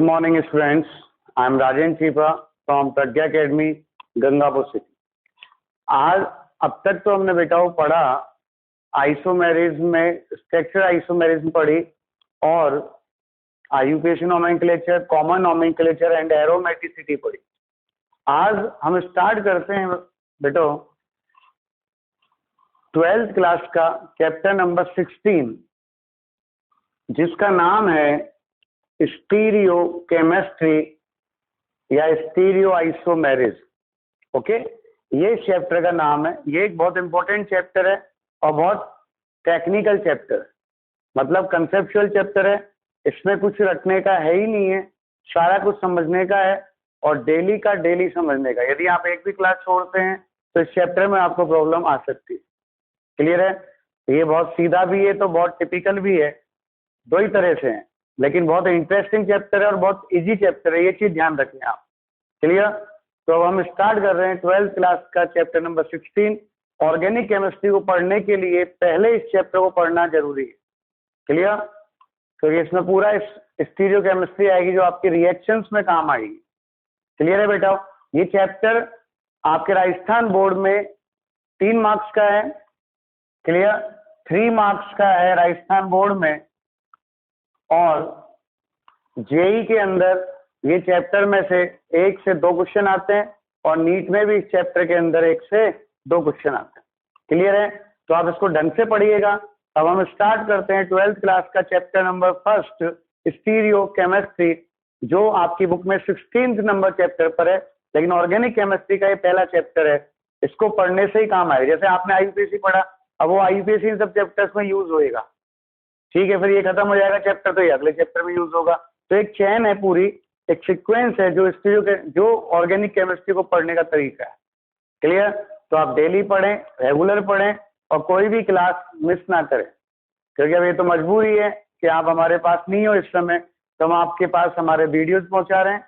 Good morning students. I am Rajen Chipa from Pragya academy Gangapur city. आज अब तक तो हमने बेटा वो पढ़ा आइसोमेरिज्म में, स्ट्रक्चर आइसोमेरिज्म पढ़ी और IUPAC nomenclature, common nomenclature and aromaticity पढ़ी। आज हम स्टार्ट करते हैं बेटो 12th क्लास का चैप्टर नंबर 16 जिसका नाम है स्टीरियो केमिस्ट्री या स्टीरियो आइसोमेरिज्म। ओके, ये चैप्टर का नाम है। ये एक बहुत इंपॉर्टेंट चैप्टर है और बहुत टेक्निकल चैप्टर है, मतलब कंसेप्चुअल चैप्टर है। इसमें कुछ रखने का है ही नहीं है, सारा कुछ समझने का है और डेली का डेली समझने का। यदि आप एक भी क्लास छोड़ते हैं तो इस चैप्टर में आपको प्रॉब्लम आ सकती है। क्लियर है? ये बहुत सीधा भी है तो बहुत टिपिकल भी है, दो ही तरह से है, लेकिन बहुत इंटरेस्टिंग चैप्टर है और बहुत इजी चैप्टर है, ये चीज ध्यान रखें आप। क्लियर? तो अब हम स्टार्ट कर रहे हैं 12th क्लास का चैप्टर नंबर 16। ऑर्गेनिक केमिस्ट्री को पढ़ने के लिए पहले इस चैप्टर को पढ़ना जरूरी है। क्लियर? तो इसमें पूरा स्टीरियो केमिस्ट्री आएगी जो आपकी रिएक्शंस में काम आएगी। क्लियर है बेटा? ये चैप्टर आपके राजस्थान बोर्ड में 3 मार्क्स का है। क्लियर? 3 मार्क्स का है राजस्थान बोर्ड में, और जेई के अंदर ये चैप्टर में से 1 से 2 क्वेश्चन आते हैं और नीट में भी इस चैप्टर के अंदर 1 से 2 क्वेश्चन आते हैं। क्लियर है? तो आप इसको ढंग से पढ़िएगा। अब हम स्टार्ट करते हैं 12th क्लास का चैप्टर नंबर 1 स्टीरियो केमिस्ट्री, जो आपकी बुक में 16th नंबर चैप्टर पर है, लेकिन ऑर्गेनिक केमिस्ट्री का ये पहला चैप्टर है। इसको पढ़ने से ही काम आएगा। जैसे आपने आईयूपीएसी पढ़ा, अब वो आईयूपीएसी इन सब चैप्टर्स में यूज होएगा। ठीक है, फिर ये खत्म हो जाएगा चैप्टर तो ये अगले चैप्टर में यूज होगा। तो एक चेन है, पूरी एक सीक्वेंस है जो ऑर्गेनिक केमिस्ट्री को पढ़ने का तरीका है। क्लियर? तो आप डेली पढ़ें, रेगुलर पढ़ें और कोई भी क्लास मिस ना करें, क्योंकि अब ये तो मजबूरी है कि आप हमारे पास नहीं हो इस समय, तो हम आपके पास हमारे वीडियोज पहुंचा रहे हैं।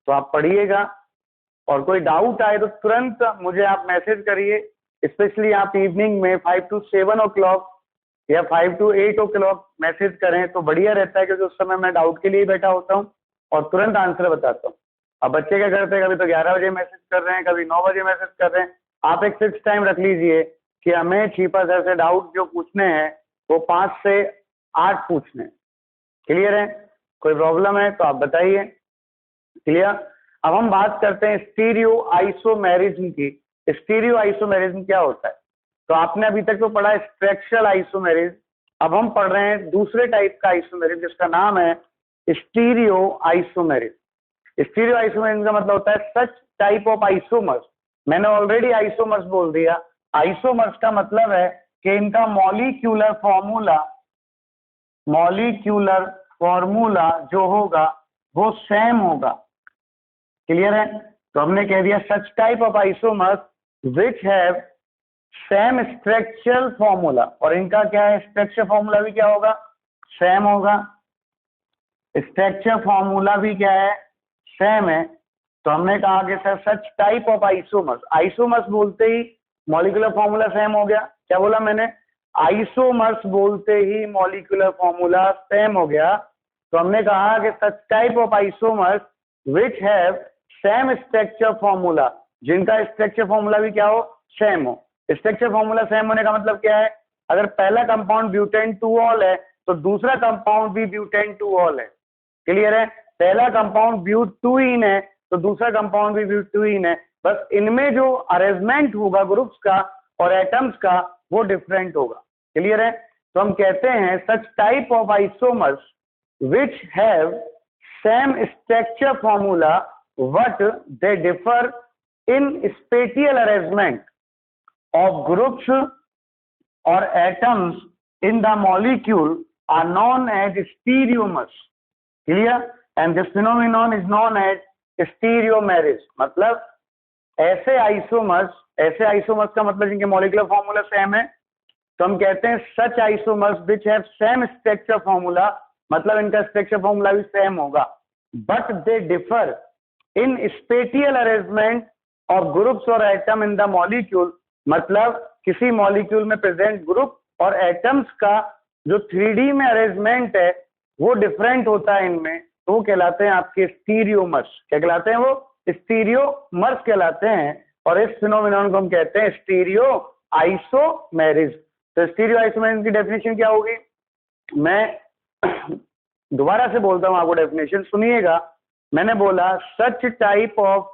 तो आप पढ़िएगा और कोई डाउट आए तो तुरंत मुझे आप मैसेज करिए। स्पेशली आप इवनिंग में 5 to 7 o'clock या 5 to 8 o'clock मैसेज करें तो बढ़िया रहता है, क्योंकि उस समय मैं डाउट के लिए बैठा होता हूँ और तुरंत आंसर बताता हूँ। अब बच्चे क्या करते हैं, कभी तो 11 बजे मैसेज कर रहे हैं, कभी 9 बजे मैसेज कर रहे हैं। आप एक फिक्स टाइम रख लीजिए कि हमें छिपा सर से डाउट जो पूछने हैं वो 5 से 8 पूछने हैं। क्लियर है? कोई प्रॉब्लम है तो आप बताइए। क्लियर? अब हम बात करते हैं स्टीरियो आइसोमेरिज्म की। स्टीरियो आइसोमेरिज्म क्या होता है? तो आपने अभी तक तो पढ़ा है स्ट्रक्चरल आइसोमेरिज्म। अब हम पढ़ रहे हैं दूसरे टाइप का आइसोमेरिज्म जिसका नाम है स्टीरियो आइसोमेरिज्म। स्टीरियो आइसोमेरिज्म का मतलब होता है सच टाइप ऑफ आइसोमर्स। मैंने ऑलरेडी आइसोमर्स बोल दिया। आइसोमर्स का मतलब है कि इनका मॉलिक्यूलर फॉर्मूला जो होगा वो सेम होगा। क्लियर है? तो हमने कह दिया सच type of isomers which have same structural formula, और इनका क्या है, स्ट्रक्चर फॉर्मूला भी क्या होगा, सेम होगा। स्ट्रक्चर फॉर्मूला भी क्या है, सेम है। तो हमने कहा कि sir such type of isomers, isomers बोलते ही मॉलिक्यूलर फॉर्मूला सेम हो गया। क्या बोला मैंने? आइसोमर्स बोलते ही मॉलिक्यूलर फॉर्मूला सेम हो गया। तो हमने कहा कि सच type of isomers which have same structure formula, जिनका स्ट्रक्चर फॉर्मूला भी क्या हो, सेम हो। स्ट्रक्चर फॉर्मूला सेम होने का मतलब क्या है, अगर पहला कंपाउंड ब्यूटेन 2-ऑल है तो दूसरा कंपाउंड भी ब्यूटेन 2-ऑल है। क्लियर है? पहला कंपाउंड ब्यूट-2-ईन है तो दूसरा कंपाउंड भी ब्यूट-2-ईन है, बस इनमें जो अरेंजमेंट होगा ग्रुप्स का और एटम्स का वो डिफरेंट होगा। क्लियर है? तो हम कहते हैं such type of isomers which have same structure formula but they differ in spatial arrangement of groups or atoms in the molecule are known as stereomers. Clear? And this phenomenon is known as stereomerism. मतलब ऐसे isomers का मतलब जिनके molecular formula same है, तो हम कहते हैं such isomers which have same structure formula, मतलब इनका स्ट्रक्चर फॉर्मूला भी सेम होगा, but they differ in spatial arrangement of groups और एटम इन द मॉलिक्यूल, मतलब किसी मॉलिक्यूल में प्रेजेंट ग्रुप और एटम्स का जो 3D में अरेंजमेंट है वो डिफरेंट होता है इनमें, तो वो कहलाते हैं आपके स्टीरियोमर्स। क्या कहलाते हैं वो? स्टीरियोमर्स कहलाते हैं। और इस फिनोमिनन को हम कहते हैं स्टीरियो आइसोमेरिज्म। तो स्टीरियो आइसोमेरिज्म की डेफिनेशन क्या होगी? मैं दोबारा से बोलता हूं आपको, डेफिनेशन सुनिएगा। मैंने बोला सच type of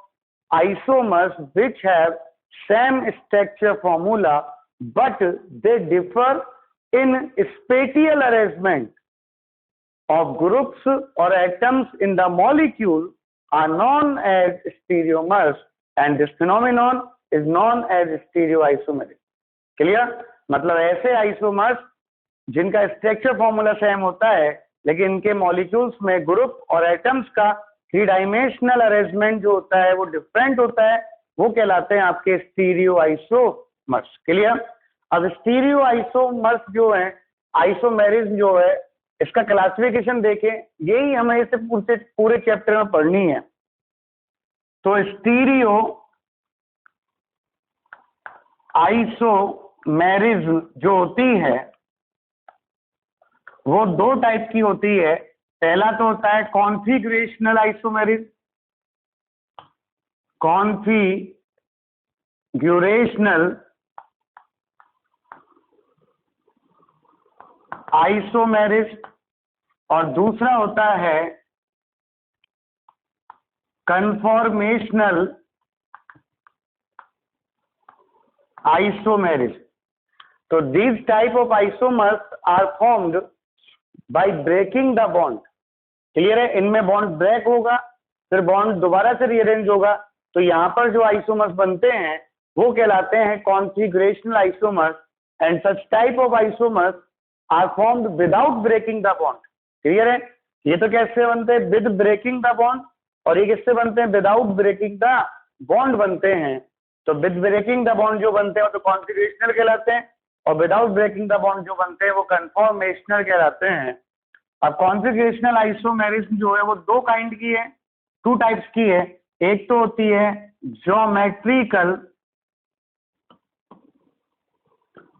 isomers which have same structure formula but they differ in spatial arrangement of groups or atoms in the molecule are known as stereomers and this phenomenon is known as stereoisomerism. Clear? मतलब ऐसे isomers जिनका structure formula same होता है लेकिन इनके molecules में group और atoms का 3 डायमेंशनल अरेंजमेंट जो होता है वो डिफरेंट होता है, वो कहलाते हैं आपके स्टीरियो आइसोमर्स। क्लियर? अब स्टीरियो आइसोमर्स जो है, आइसोमेरिज्म जो है, इसका क्लासिफिकेशन देखें, यही हमें इसे पूरे चैप्टर में पढ़नी है। तो स्टीरियो आइसोमेरिज्म जो होती है वो 2 टाइप की होती है। पहला तो होता है कॉन्फिगरेशनल आइसोमेरिज्म। कॉन्फिगरेशनल आइसोमेरिज्म और दूसरा होता है कन्फॉर्मेशनल आइसोमेरिज्म। तो these type of isomers are formed by breaking the bond। Clear है? इनमें बॉन्ड ब्रेक होगा, फिर बॉन्ड दोबारा से रीअरेंज होगा, तो यहां पर जो आइसोमर्स बनते हैं वो कहलाते हैं configurational isomers and such type of isomers are formed without breaking the bond. Clear है? ये तो कैसे बनते हैं? विद ब्रेकिंग द बॉन्ड, और ये किससे बनते हैं? विदाउट ब्रेकिंग द बॉन्ड बनते हैं। तो विद ब्रेकिंग द बॉन्ड जो बनते हैं वो तो कॉन्फिगरेशनल कहलाते हैं, और विदाउट ब्रेकिंग द बॉन्ड जो बनते हैं वो कन्फॉर्मेशनल कहलाते हैं। अब कॉन्फिगरेशनल आइसोमेरिज्म जो है वो 2 काइंड की है, 2 टाइप्स की है। एक तो होती है ज्योमेट्रिकल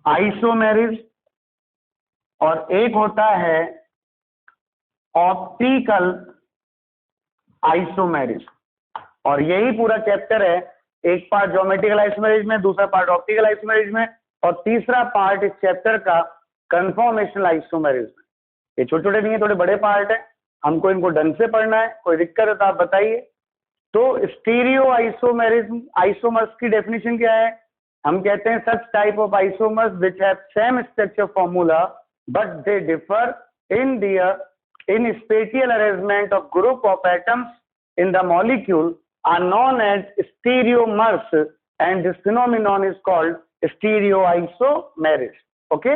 आइसोमेरिज्म और एक होता है ऑप्टिकल आइसोमेरिज्म। और यही पूरा चैप्टर है, एक पार्ट ज्योमेट्रिकल आइसोमेरिज्म में, दूसरा पार्ट ऑप्टिकल आइसोमेरिज्म में, और तीसरा पार्ट इस चैप्टर का कन्फॉर्मेशनल आइसोमेरिज्म। ये छोटे छोटे नहीं है, थोड़े बड़े पार्ट है, हमको इनको ढंग से पढ़ना है। कोई दिक्कत है तो आप बताइए। तो स्टीरियो आइसोमेरिज्म आइसोमर्स की डेफिनेशन क्या है? हम कहते हैं such type of isomers which have same structure formula but they differ in their in spatial arrangement of group of atoms in the molecule are known as stereomers and this phenomenon is called stereoisomerism। Okay,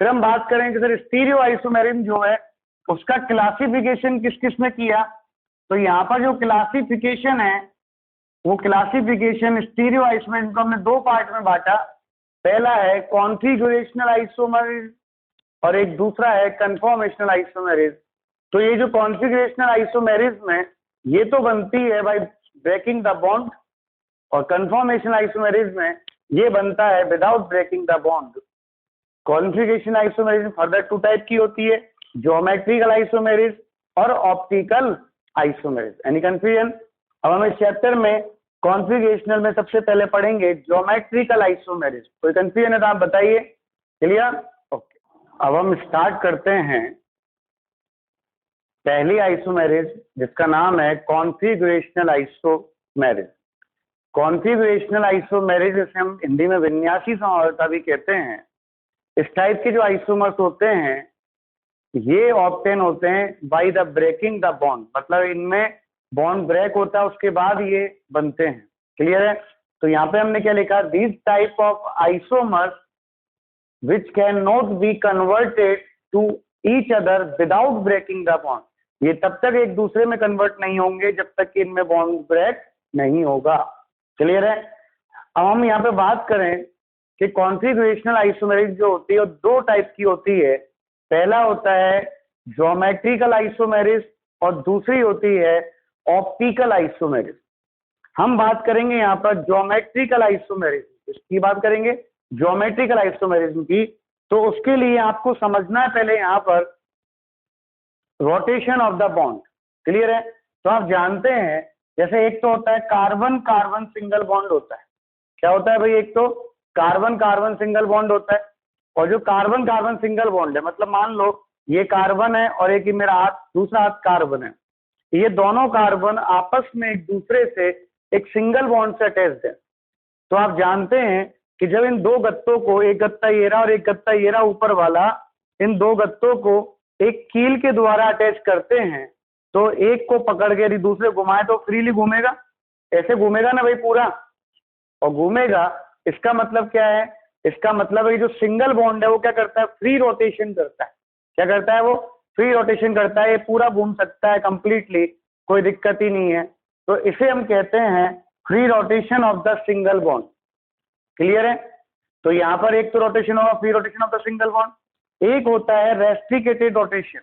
फिर हम बात करें कि sir स्टीरियोआइसोमेरिज्म जो है उसका classification किस किस में किया। तो यहाँ पर जो क्लासिफिकेशन है वो क्लासिफिकेशन स्टीरियोआइसोमेरिज्म को हमने 2 पार्ट में बांटा। पहला है कॉन्फिगरेशनल आइसोमेरिज्म और एक दूसरा है कन्फॉर्मेशनल आइसोमेरिज्म। तो ये जो कॉन्फिगरेशनल आइसोमेरिज्म है ये तो बनती है बाय ब्रेकिंग द बॉन्ड, और कन्फॉर्मेशनल आइसोमेरिज्म है ये बनता है without breaking the bond. Configuration isomerism further 2 type की होती है, ज्योमेट्रिकल आइसोमेरिज्म और ऑप्टिकल आइसोमेरिज्म। Any confusion? अब हम इस चैप्टर में कॉन्फिगरेशनल में सबसे पहले पढ़ेंगे ज्योमेट्रिकल आइसोमेरिज्म। कोई कंफ्यूजन है तो आप बताइए। क्लियर? ओके, अब हम स्टार्ट करते हैं पहली आइसोमेरिज्म जिसका नाम है कॉन्फिगरेशनल आइसोमेरिज्म। कॉन्फिगरेशनल आइसोमेरिज्म जिसे हम हिंदी में विन्यासी समावरता भी कहते हैं। इस टाइप के जो आइसोमर्स होते हैं ये ऑब्टेन होते हैं by the breaking the bond, मतलब इनमें बॉन्ड ब्रेक होता है उसके बाद ये बनते हैं। क्लियर है? तो यहाँ पे हमने क्या लिखा? This type of isomers which cannot be converted to each other without breaking the bond। ये तब तक एक दूसरे में कन्वर्ट नहीं होंगे जब तक कि इनमें बॉन्ड ब्रेक नहीं होगा। क्लियर है? अब हम यहाँ पे बात करें कि कॉन्फिगरेशनल आइसोमेरिज्म जो होती है वो 2 टाइप की होती है। पहला होता है ज्योमेट्रिकल आइसोमेरिज्म और दूसरी होती है ऑप्टिकल आइसोमेरिज्म। हम बात करेंगे यहाँ पर ज्योमेट्रिकल आइसोमेरिज्म, इसकी बात करेंगे ज्योमेट्रिकल आइसोमेरिज्म की। तो उसके लिए आपको समझना है पहले यहाँ पर rotation of the bond. Clear है? तो आप जानते हैं जैसे एक तो होता है कार्बन कार्बन सिंगल बॉन्ड होता है, क्या होता है भाई, एक तो कार्बन कार्बन सिंगल बॉन्ड होता है, और जो कार्बन कार्बन सिंगल बॉन्ड है मतलब मान लो ये कार्बन है और एक ही मेरा हाथ, दूसरा हाथ कार्बन है, ये दोनों कार्बन आपस में एक दूसरे से एक सिंगल बॉन्ड से अटैच्ड है। तो आप जानते हैं कि जब इन दो गत्तों को, एक गत्ता ये रहा और एक गत्ता ये रहा ऊपर वाला, इन दो गत्तों को एक कील के द्वारा अटैच करते हैं, तो एक को पकड़ के यदि दूसरे घुमाए तो फ्रीली घूमेगा, ऐसे घूमेगा ना भाई पूरा, और घूमेगा। इसका मतलब क्या है? इसका मतलब है जो सिंगल बॉन्ड है वो क्या करता है, फ्री रोटेशन करता है। क्या करता है वो? फ्री रोटेशन करता है, ये पूरा घूम सकता है कंप्लीटली, कोई दिक्कत ही नहीं है। तो इसे हम कहते हैं free rotation of the single bond. Clear है? तो यहाँ पर एक तो रोटेशन होगा free rotation of the single bond, एक होता है रेस्ट्रिकेटेड रोटेशन,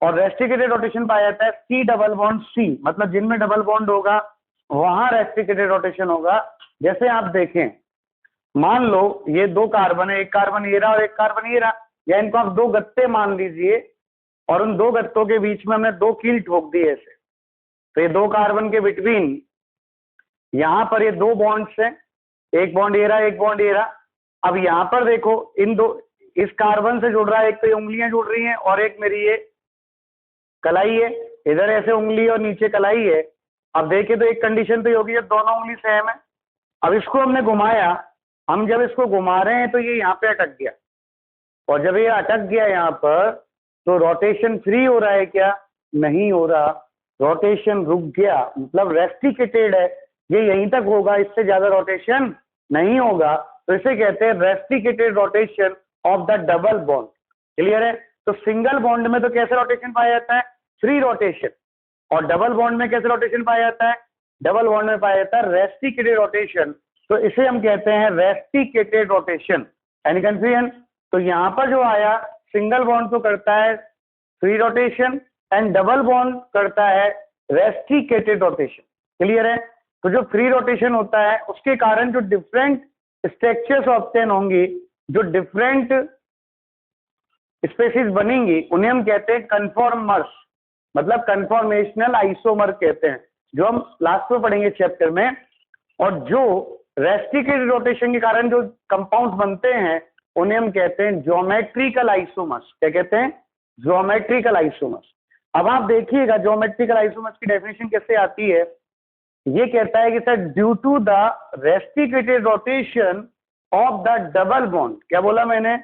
और रेस्ट्रिकेटेड रोटेशन पाया जाता है सी डबल बॉन्ड सी, मतलब जिनमें डबल बॉन्ड होगा वहां रेस्ट्रिकेटेड रोटेशन होगा। जैसे आप देखें, मान लो ये दो कार्बन है, एक कार्बन ये रहा और एक कार्बन ये रहा, या इनको आप दो गत्ते मान लीजिए, और उन दो गत्तों के बीच में हमने दो कील ठोक दी ऐसे, तो ये दो कार्बन के बिटवीन यहां पर ये दो बॉन्ड्स हैं, एक बॉन्ड ये रहा एक बॉन्ड ये रहा। अब यहां पर देखो इन दो, इस कार्बन से जुड़ रहा है, एक तो ये उंगलियां जुड़ रही हैं और एक मेरी ये कलाई है, इधर ऐसे उंगली और नीचे कलाई है। अब देखे तो एक कंडीशन तो ये होगी जब दोनों उंगली सेम है। अब इसको हमने घुमाया, हम जब इसको घुमा रहे हैं तो ये यहाँ पे अटक गया, और जब ये अटक गया यहाँ पर तो रोटेशन फ्री हो रहा है क्या? नहीं हो रहा, रोटेशन रुक गया, मतलब रेस्ट्रिकेटेड है, ये यहीं तक होगा, इससे ज्यादा रोटेशन नहीं होगा। तो इसे कहते हैं restricted rotation of the double bond. Clear है? तो सिंगल बॉन्ड में तो कैसे रोटेशन पाया जाता है? Free rotation. और डबल बॉन्ड में कैसे रोटेशन पाया जाता है? डबल बॉन्ड में पाया जाता है रेस्ट्रिकेटेड रोटेशन। तो इसे हम कहते हैं रेस्ट्रिकेटेड रोटेशन। Any confusion? तो यहां पर जो आया, सिंगल बॉन्ड तो करता है free rotation and double bond करता है रेस्ट्रिकेटेड रोटेशन। क्लियर है? तो जो फ्री रोटेशन होता है उसके कारण जो डिफरेंट स्ट्रक्चर्स ऑब्टेन होंगी, जो डिफरेंट स्पेसीज बनेंगी, उन्हें हम कहते हैं कन्फॉर्मर्स, मतलब कन्फॉर्मेशनल आइसोमर कहते हैं, जो हम लास्ट में पढ़ेंगे चैप्टर में। और जो रेस्ट्रिकेटेड रोटेशन के कारण जो कंपाउंड्स बनते हैं उन्हें हम कहते हैं ज्योमेट्रिकल आइसोमर्स। क्या कहते हैं? Geometrical isomers. अब आप देखिएगा ज्योमेट्रिकल आइसोमर्स की डेफिनेशन कैसे आती है। ये कहता है कि sir due to the restricted rotation of the double bond, क्या बोला मैंने?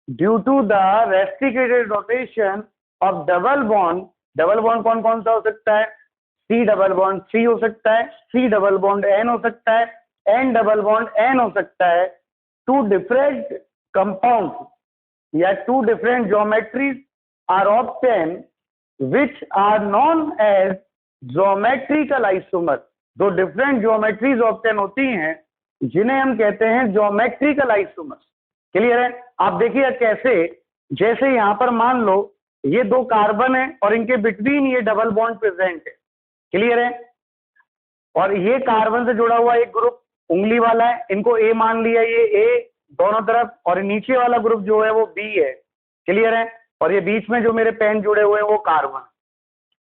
Due to the restricted rotation of double bond. Double bond कौन कौन सा हो सकता है? सी डबल बॉन्ड सी हो सकता है, सी डबल बॉन्ड एन हो सकता है, एन डबल बॉन्ड एन हो सकता है। टू डिफरेंट कंपाउंड या two different geometries are obtain which are known as geometrical isomer. दो डिफरेंट ज्योमेट्रीज ऑब्टेन होती हैं जिन्हें हम कहते हैं ज्योमेट्रिकल आइसोमर्स। क्लियर है? आप देखिए कैसे, जैसे यहां पर मान लो ये दो कार्बन है और इनके बिटवीन ये डबल बॉन्ड प्रेजेंट है। क्लियर है? और ये कार्बन से जुड़ा हुआ एक ग्रुप उंगली वाला है, इनको ए मान लिया, ये ए दोनों तरफ, और नीचे वाला ग्रुप जो है वो बी है। क्लियर है? और ये बीच में जो मेरे पेन जुड़े हुए हैं वो कार्बन।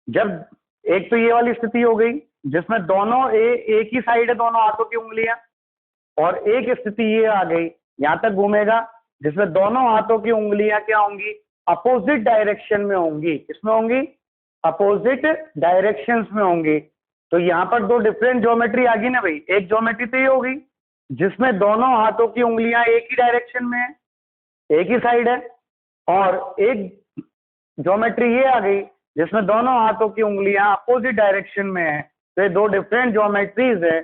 जब एक तो ये वाली स्थिति हो गई जिसमें दोनों एक ही साइड है, दोनों हाथों की उंगलियां, और एक स्थिति ये आ गई यहां तक घूमेगा जिसमें दोनों हाथों की उंगलियां क्या होंगी? अपोजिट डायरेक्शन में होंगी। किसमें होंगी? अपोजिट डायरेक्शंस में होंगी। तो यहाँ पर दो डिफरेंट ज्योमेट्री आ गई ना भाई। एक ज्योमेट्री तो ये होगी जिसमें दोनों हाथों की उंगलियां एक ही डायरेक्शन में है, एक ही साइड है, और एक ज्योमेट्री ये आ गई जिसमें दोनों हाथों की उंगलियां अपोजिट डायरेक्शन में है। तो ये दो डिफरेंट ज्योमेट्रीज है।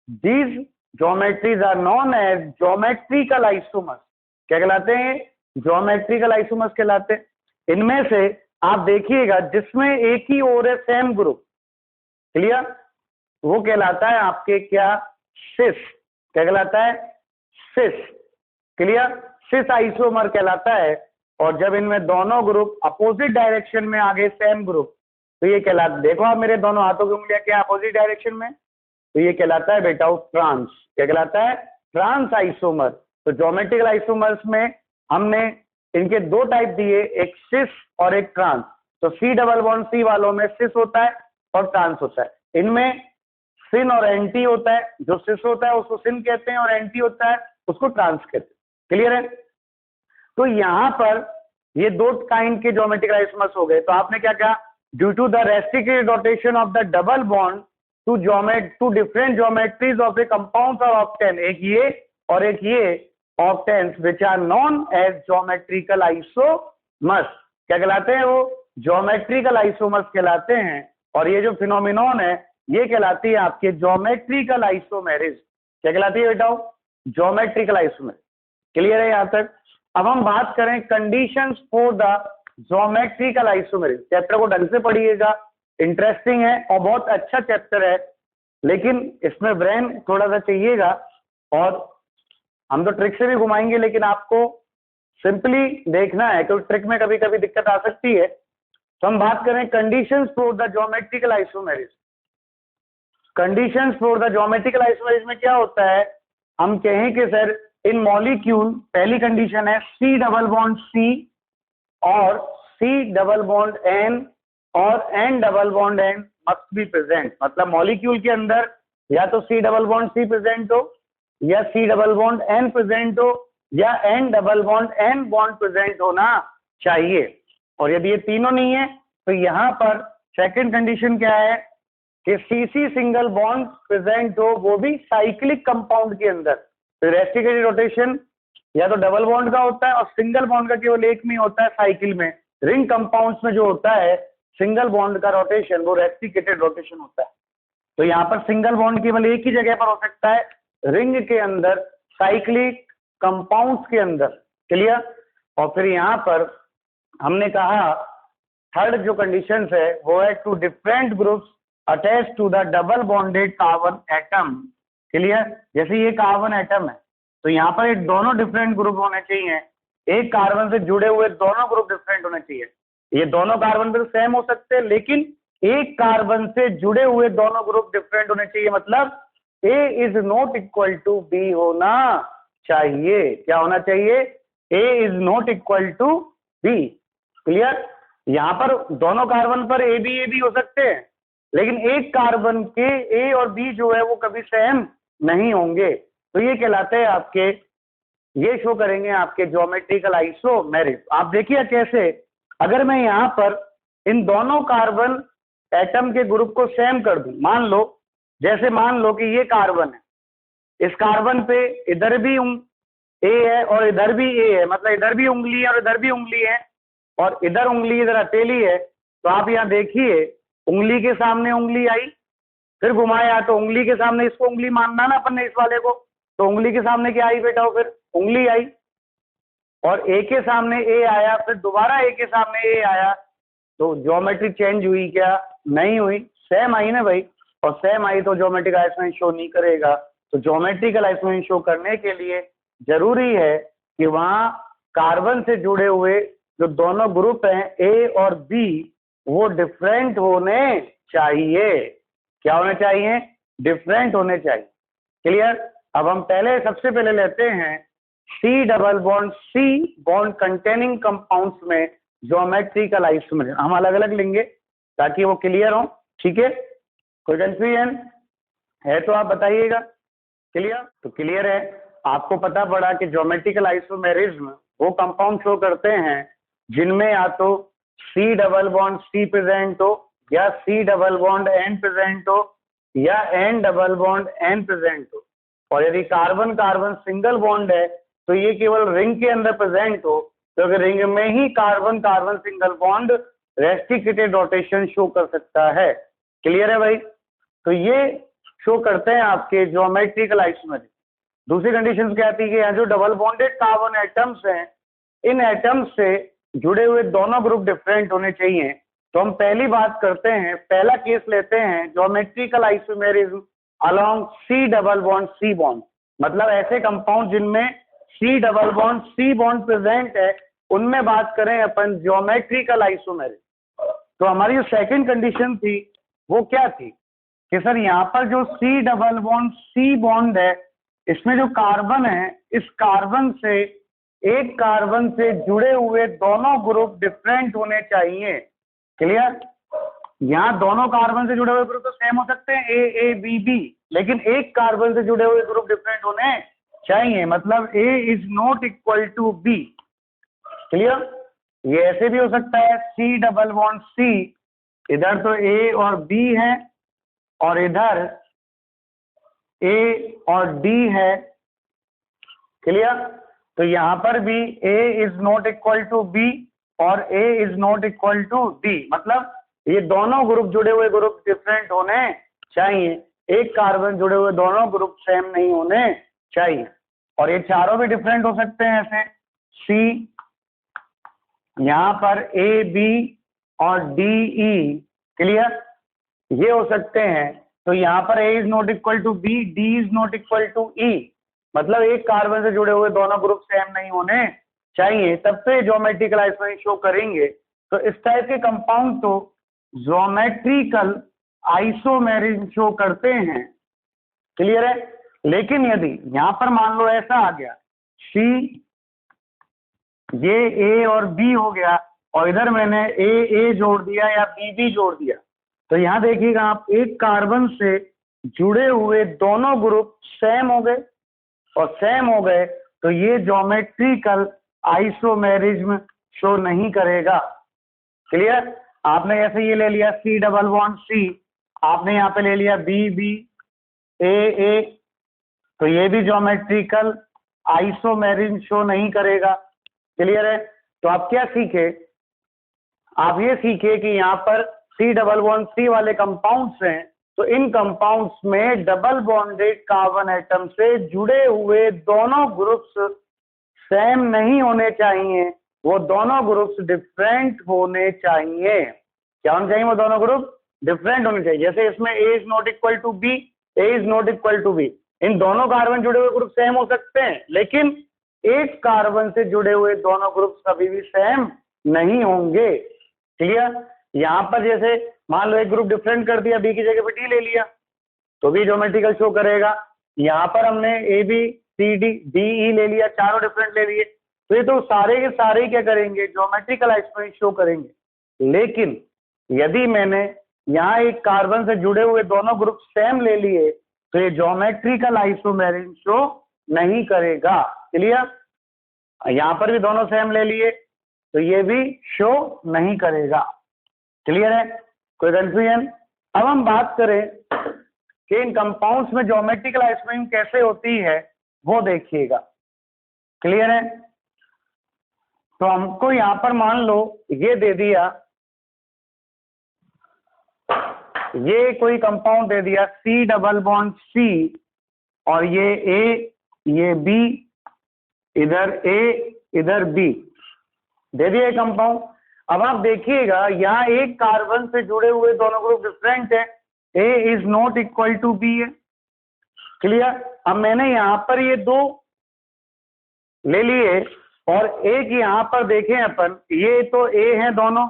These geometries are known as geometrical isomers. क्या कहलाते हैं? ज्योमेट्रिकल आइसोमर्स कहलाते हैं। इनमें से आप देखिएगा जिसमें एक ही और है सेम ग्रुप, क्लियर, वो कहलाता है आपके क्या? सिस। क्या कहलाता है? सिस। क्लियर? सिस आइसोमर कहलाता है। और जब इनमें दोनों ग्रुप अपोजिट डायरेक्शन में आ गए सेम ग्रुप, तो ये कहलाता, देखो आप मेरे दोनों हाथों की उंगलियां क्या अपोजिट डायरेक्शन में, तो ये कहलाता है बेटा ट्रांस। क्या कहलाता है? Trans isomer. तो ज्योमेट्रिकल आइसोमर्स में हमने इनके दो टाइप दिए, एक सिस और एक ट्रांस। तो सी डबल बॉन्ड सी वालों में सिस होता है और ट्रांस होता है। इनमें सिन और एंटी होता है, जो सिस होता है उसको सिन कहते हैं और एंटी होता है उसको ट्रांस कहते हैं। क्लियर है? तो यहां पर ये दो काइंड के ज्योमेट्रिकल आइसोमर्स हो गए। तो आपने क्या कहा, due to the restricted rotation of the double bond two different geometries of a compounds are obtain, एक ये और एक ये obtains which are known as geometrical isomers. क्या कहलाते हैं? वो ज्योमेट्रिकल आइसोमर्स कहलाते हैं। और ये जो फिनोमिनॉन है ये कहलाती है आपके ज्योमेट्रिकल आइसोमेरिज। क्या कहलाती है बेटा? Geometrical isomerism. क्लियर है यहां तक? अब हम बात करें conditions for the geometrical isomerism. Chapter को ढंग से पढ़िएगा, इंटरेस्टिंग है और बहुत अच्छा चैप्टर है, लेकिन इसमें ब्रेन थोड़ा सा चाहिएगा। और हम तो ट्रिक से भी घुमाएंगे, लेकिन आपको सिंपली देखना है क्योंकि ट्रिक में कभी कभी दिक्कत आ सकती है। तो हम बात करें conditions for the geometrical isomerism. Conditions for the geometrical isomerism में क्या होता है, हम कहें कि सर इन मॉलिक्यूल, पहली कंडीशन है सी डबल बॉन्ड सी और सी डबल बॉन्ड एन और N double bond N must be present. मतलब मॉलिक्यूल के अंदर या तो C double bond C present हो, या C double bond N present हो, या N double bond N bond present होना चाहिए। और यदि ये तीनों नहीं है तो यहाँ पर सेकंड कंडीशन क्या है कि सीसी सिंगल बॉन्ड प्रेजेंट हो, वो भी साइक्लिक कंपाउंड के अंदर। तो रेस्ट्रिक्टेड रोटेशन या तो डबल बॉन्ड का होता है और सिंगल बॉन्ड का केवल एक में होता है साइकिल में। रिंग कंपाउंड्स में जो होता है सिंगल बॉन्ड का रोटेशन वो रेस्ट्रिक्टेड रोटेशन होता है। तो यहाँ पर सिंगल बॉन्ड केवल एक ही जगह पर हो सकता है, रिंग के अंदर, साइक्लिक कंपाउंड्स के अंदर। क्लियर? और फिर यहाँ पर हमने कहा थर्ड जो कंडीशन है वो है two different groups attach to the double bonded carbon atom. Clear? जैसे ये कार्बन एटम है तो यहाँ पर ये दोनों डिफरेंट ग्रुप होने चाहिए, एक कार्बन से जुड़े हुए दोनों ग्रुप डिफरेंट होने चाहिए। ये दोनों कार्बन बिल्कुल सेम हो सकते हैं, लेकिन एक कार्बन से जुड़े हुए दोनों ग्रुप डिफरेंट होने चाहिए। मतलब A is not equal to B होना चाहिए। क्या होना चाहिए? A is not equal to B। Clear? यहाँ पर दोनों कार्बन पर A भी हो सकते हैं, लेकिन एक कार्बन के A और B जो है वो कभी सेम नहीं होंगे। तो ये कहलाते हैं आपके, ये शो करेंगे आपके ज्योमेट्रिकल आइसोमेरिज। आप देखिए कैसे, अगर मैं यहाँ पर इन दोनों कार्बन एटम के ग्रुप को सेम कर दूं, मान लो जैसे मान लो कि ये कार्बन है, इस कार्बन पे इधर भी ए है और इधर भी ए है, मतलब इधर भी उंगली है और इधर भी उंगली है, और इधर उंगली इधर हथेली है। तो आप यहाँ देखिए उंगली के सामने उंगली आई, फिर घुमाया तो उंगली के सामने इसको उंगली मानना ना अपन ने इस वाले को, तो उंगली के सामने क्या आई बेटा? फिर उंगली आई, और ए के सामने ए आया, फिर दोबारा ए के सामने ए आया। तो ज्योमेट्री चेंज हुई क्या? नहीं हुई, सेम आई ना भाई। और सेम आई तो ज्योमेट्रिक आइसोमेरिज शो नहीं करेगा। तो ज्योमेट्रिकल आइसोमेरिज शो करने के लिए जरूरी है कि वहां कार्बन से जुड़े हुए जो दोनों ग्रुप हैं ए और बी वो डिफरेंट होने चाहिए। क्या होने चाहिए? डिफरेंट होने चाहिए। क्लियर? अब हम सबसे पहले लेते हैं C double bond C bond containing compounds में ज्योमेट्रिकल आइसोमेरिज। हम अलग अलग लेंगे ताकि वो क्लियर हो। ठीक है? कोई कंफ्यूजन है तो आप बताइएगा। क्लियर? तो क्लियर है, आपको पता पड़ा कि ज्योमेट्रिकल आइसोमेरिज्म वो कंपाउंड शो करते हैं जिनमें या तो C double bond C present हो, या C double bond N present हो, या N double bond N present हो। और यदि कार्बन कार्बन सिंगल बॉन्ड है तो ये केवल रिंग के अंदर प्रेजेंट हो, क्योंकि रिंग में ही carbon carbon single bond restricted rotation show कर सकता है। क्लियर है भाई? तो ये शो करते हैं आपके ज्योमेट्रिकल आइसोमेरिज। दूसरी कंडीशन क्या आती है कि यहाँ जो डबल बॉन्डेड कार्बन एटम्स हैं, इन एटम्स से जुड़े हुए दोनों ग्रुप डिफरेंट होने चाहिए। तो हम पहली बात करते हैं, पहला केस लेते हैं geometrical isomerism along C double bond C bond. मतलब ऐसे कंपाउंड जिनमें C double bond C bond present है, उनमें बात करें अपन ज्योमेट्रिकल आइसोमेरिज। तो हमारी जो सेकंड कंडीशन थी वो क्या थी कि सर यहाँ पर जो C double bond C bond है, इसमें जो कार्बन है, इस कार्बन से एक कार्बन से जुड़े हुए दोनों ग्रुप डिफरेंट होने चाहिए। क्लियर? यहाँ दोनों कार्बन से जुड़े हुए ग्रुप तो सेम हो सकते हैं, ए बी बी, लेकिन एक कार्बन से जुड़े हुए ग्रुप डिफरेंट होने चाहिए, मतलब A is not equal to B. Clear? ये ऐसे भी हो सकता है सी डबल बॉन्ड सी, इधर तो ए और बी है और इधर ए और डी है। क्लियर? तो यहां पर भी A is not equal to B और A is not equal to D, मतलब ये दोनों ग्रुप जुड़े हुए ग्रुप डिफरेंट होने चाहिए, एक कार्बन जुड़े हुए दोनों ग्रुप सेम नहीं होने चाहिए। और ये चारों भी डिफरेंट हो सकते हैं ऐसे, सी, यहाँ पर ए बी और डी ई। क्लियर? ये हो सकते हैं। तो यहाँ पर A is not equal to B, D is not equal to E, मतलब एक कार्बन से जुड़े हुए दोनों ग्रुप सेम नहीं होने चाहिए, तब तो ये ज्योमेट्रिकल आइसोमेरिज्म शो करेंगे। तो इस टाइप के कंपाउंड तो ज्योमेट्रिकल आइसोमेरिज्म शो करते हैं। क्लियर है? लेकिन यदि यहाँ पर मान लो ऐसा आ गया सी, ये ए और बी हो गया और इधर मैंने ए जोड़ दिया या बी जोड़ दिया, तो यहाँ देखिएगा आप एक कार्बन से जुड़े हुए दोनों ग्रुप सेम हो गए, और सेम हो गए तो ये ज्योमेट्रिकल आइसोमेरिज्म शो नहीं करेगा। क्लियर? आपने जैसे ये ले लिया सी डबल बॉन्ड सी, आपने यहाँ पे ले लिया बी बी ए, तो ये भी ज्योमेट्रिकल आइसोमेरिज्म शो नहीं करेगा। क्लियर है? तो आप क्या सीखे? आप ये सीखे कि यहाँ पर सी डबल बॉन्ड सी वाले कंपाउंड्स हैं, तो इन कंपाउंड्स में डबल बॉन्डेड कार्बन एटम से जुड़े हुए दोनों ग्रुप्स सेम नहीं होने चाहिए, वो दोनों ग्रुप्स डिफरेंट होने चाहिए। क्या होने चाहिए? वो दोनों ग्रुप डिफरेंट होने चाहिए। जैसे इसमें A is not equal to B, A is not equal to B, इन दोनों कार्बन जुड़े हुए ग्रुप सेम हो सकते हैं, लेकिन एक कार्बन से जुड़े हुए दोनों ग्रुप कभी भी सेम नहीं होंगे। क्लियर? यहाँ पर जैसे मान लो एक ग्रुप डिफरेंट कर दिया, बी की जगह पे डी ले लिया, तो भी ज्योमेट्रिकल शो करेगा। यहाँ पर हमने A B C D D E ले लिया, चारों डिफरेंट ले लिए, तो ये तो सारे के सारे क्या करेंगे? ज्योमेट्रिकल आइसोमेरिज्म शो करेंगे। लेकिन यदि मैंने यहाँ एक कार्बन से जुड़े हुए दोनों ग्रुप सेम ले लिए, तो ये ज्योमेट्रिकल आइसोमेरिज्म शो नहीं करेगा। क्लियर? यहाँ पर भी दोनों सेम ले लिए, तो ये भी शो नहीं करेगा। क्लियर है? कोई कंफ्यूजन? अब हम बात करें कि इन कंपाउंड्स में ज्योमेट्रिकल आइसोमेरिज्म कैसे होती है, वो देखिएगा। क्लियर है? तो हमको यहाँ पर मान लो ये दे दिया, ये कोई कंपाउंड दे दिया सी डबल बॉन्ड सी, और ये ए, ये बी, इधर ए इधर बी दे दिया कंपाउंड। अब आप देखिएगा यहाँ एक कार्बन से जुड़े हुए दोनों ग्रुप डिफरेंट है, A is not equal to B है। क्लियर? अब मैंने यहाँ पर ये दो ले लिए और एक यहाँ पर देखें अपन, ये तो ए है दोनों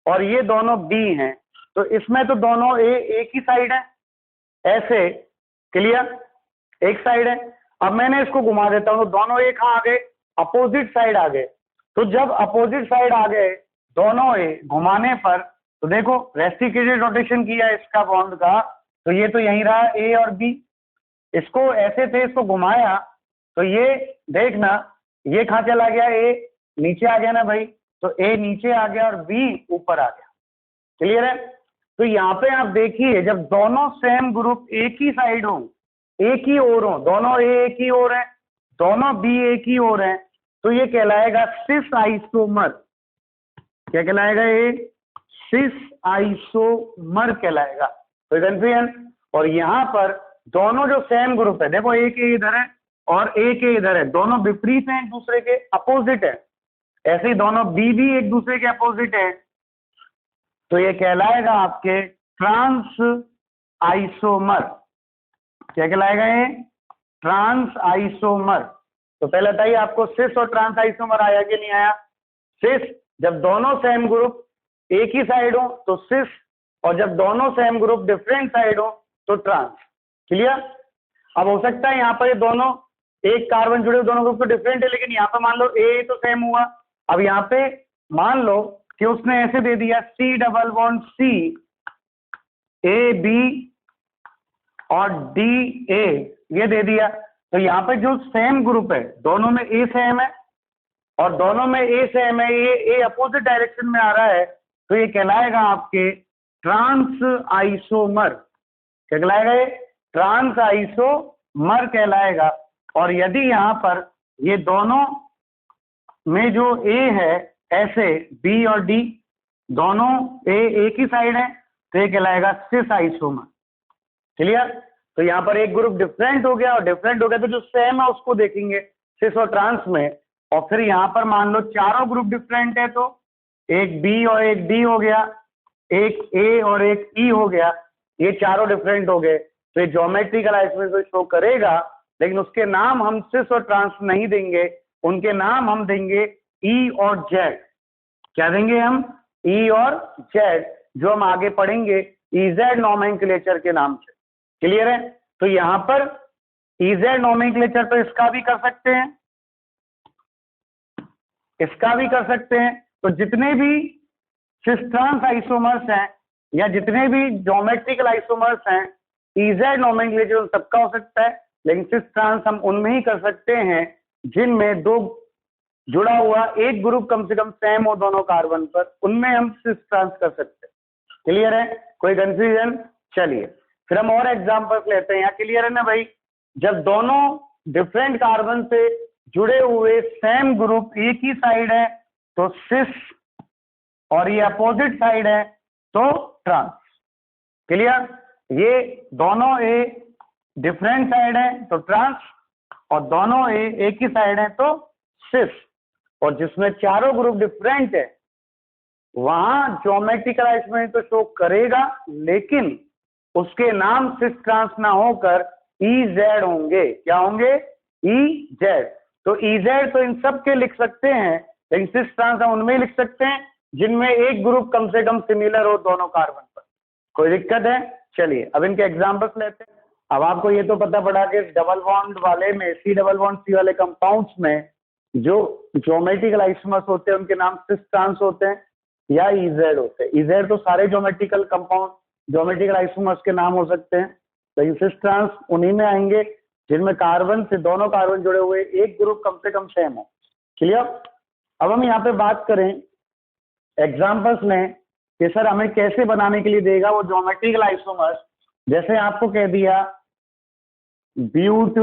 और ये दोनों बी हैं, तो इसमें तो दोनों ए एक ही साइड है ऐसे। क्लियर? एक साइड है। अब मैंने इसको घुमा देता हूँ, तो दोनों ए कहाँ आ गए? अपोजिट साइड आ गए। तो जब अपोजिट साइड आ गए दोनों ए, घुमाने पर तो देखो रेस्टिकेटेड रोटेशन किया इसका बॉन्ड का, तो ये तो यहीं रहा ए और बी। इसको ऐसे थे, इसको घुमाया तो ये देखना ये कहाँ चला गया? ए नीचे आ गया ना भाई, तो ए नीचे आ गया और बी ऊपर आ गया। क्लियर है? तो यहाँ पे आप देखिए जब दोनों सेम ग्रुप एक ही साइड हो, एक ही ओर हो, दोनों ए एक ही ओर है, दोनों बी एक ही ओर है, तो ये कहलाएगा सिस आइसोमर। क्या कहलाएगा? ये सिस आइसोमर कहलाएगा। तो कंफ्यूजन? और यहाँ पर दोनों जो सेम ग्रुप है, देखो एक ए इधर है और एक ए इधर है, दोनों विपरीत हैं, एक दूसरे के अपोजिट है, ऐसे ही दोनों बी भी एक दूसरे के अपोजिट है, तो ये कहलाएगा आपके ट्रांस आइसोमर। क्या कहलाएगा? ये ट्रांस आइसोमर। तो पहले बताइए आपको सिस और ट्रांस आइसोमर आया कि नहीं आया? सिस जब दोनों सेम ग्रुप एक ही साइड हो तो सिस, और जब दोनों सेम ग्रुप डिफरेंट साइड हो तो ट्रांस। क्लियर? अब हो सकता है यहाँ पर ये दोनों एक कार्बन जुड़े हुए दोनों ग्रुप तो डिफरेंट है, लेकिन यहाँ पर मान लो ए तो सेम हुआ। अब यहाँ पे मान लो कि उसने ऐसे दे दिया C double bond C AB और DA ये दे दिया, तो यहाँ पे जो सेम ग्रुप है दोनों में A सेम है और दोनों में A सेम है, ये A अपोजिट डायरेक्शन में आ रहा है, तो ये कहलाएगा आपके ट्रांस आइसोमर। क्या कहलाएगा? ये ट्रांस आइसोमर कहलाएगा। और यदि यहाँ पर ये दोनों में जो A है ऐसे B और D दोनों A एक ही साइड है, तो ये कहलाएगा सिस आइसोमर। क्लियर? तो यहाँ पर एक ग्रुप डिफरेंट हो गया, और डिफरेंट हो गया तो जो सेम है उसको देखेंगे सिस और ट्रांस में। और फिर यहाँ पर मान लो चारों ग्रुप डिफरेंट है, तो एक B और एक D हो गया, एक A और एक E हो गया, ये चारों डिफरेंट हो गए, तो ये ज्योमेट्रिकल आइसोमर शो करेगा, लेकिन उसके नाम हम सिस और ट्रांस नहीं देंगे, उनके नाम हम देंगे E और Z। क्या देंगे हम? E और Z, जो हम आगे पढ़ेंगे EZ नोमेनक्लेचर के नाम से। क्लियर है? तो यहाँ पर EZ नोमेनक्लेचर तो इसका भी कर सकते हैं, इसका भी कर सकते हैं। तो जितने भी सिस ट्रांस आइसोमर्स हैं या जितने भी ज्योमेट्रिकल आइसोमर्स हैं, EZ नोमेनक्लेचर उन सबका हो सकता है, लेकिन सिस ट्रांस हम उनमें ही कर सकते हैं जिनमें दो जुड़ा हुआ एक ग्रुप कम से कम सेम हो दोनों कार्बन पर, उनमें हम सिस ट्रांस कर सकते हैं। क्लियर है? कोई कंफ्यूजन? चलिए फिर हम और एग्जांपल्स लेते हैं। यहाँ क्लियर है ना भाई? जब दोनों डिफरेंट कार्बन से जुड़े हुए सेम ग्रुप एक ही साइड है तो सिस, और ये अपोजिट साइड है तो ट्रांस। क्लियर? ये दोनों ए डिफरेंट साइड है तो ट्रांस, और दोनों ए एक ही साइड है तो सिस। और जिसमें चारों ग्रुप डिफरेंट है वहां ज्योमेट्रिकल आइसोमर तो शो करेगा, लेकिन उसके नाम सिस ट्रांस ना होकर EZ होंगे। क्या होंगे? EZ। तो EZ तो इन सब के लिख सकते हैं, लेकिन सिस ट्रांस हम उनमें लिख सकते हैं जिनमें एक ग्रुप कम से कम सिमिलर हो दोनों कार्बन पर। कोई दिक्कत है? चलिए अब इनके एग्जांपल्स लेते हैं। अब आपको ये तो पता पड़ा कि डबल बॉन्ड वाले में C डबल बॉन्ड C वाले कंपाउंड्स में जो ज्योमेट्रिकल आइसोमर्स होते हैं उनके नाम सिस ट्रांस होते हैं या EZ होते हैं। EZ तो सारे ज्योमेट्रिकल कंपाउंड ज्योमेट्रिकल आइसोमर्स के नाम हो सकते हैं, लेकिन सिस ट्रांस उन्हीं में आएंगे जिनमें कार्बन से दोनों कार्बन जुड़े हुए एक ग्रुप कम से कम सेम हो। क्लियर? अब हम यहाँ पे बात करें एग्जांपल्स में कि सर हमें कैसे बनाने के लिए देगा वो ज्योमेट्रिकल आइसोमर्स। जैसे आपको कह दिया ब्यूट